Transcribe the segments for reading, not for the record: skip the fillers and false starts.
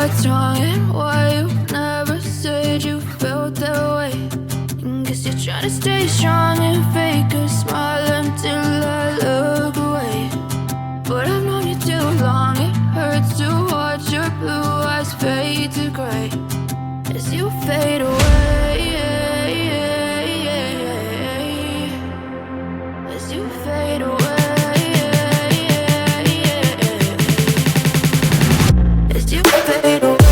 what's wrong and why you never said you felt that way. And guess you're trying to stay strong and fake a smile until I look away. But I've known you too long, it hurts to watch your blue eyes fade to gray as you fade away. As you fade away. As you fade away.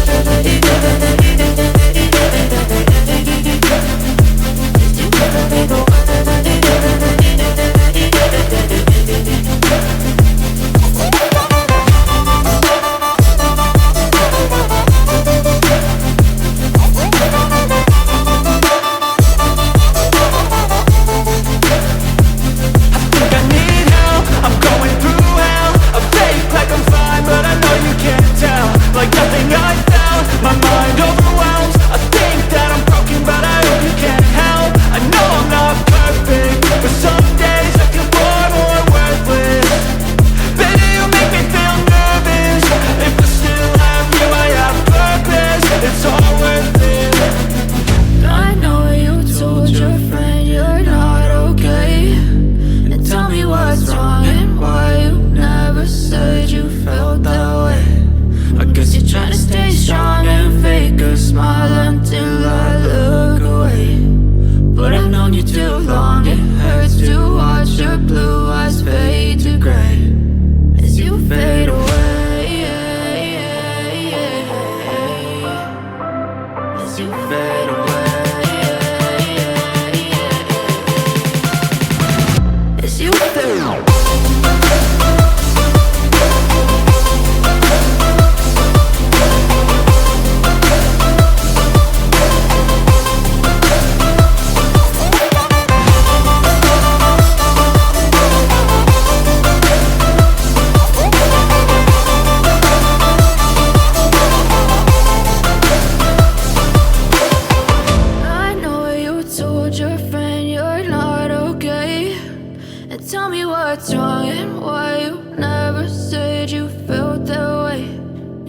Tell me what's wrong and why you never said you felt that way.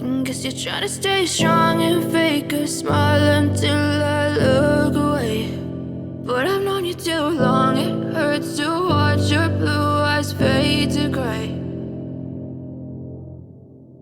And guess you're trying to stay strong and fake a smile until I look away. But I've known you too long, it hurts to watch your blue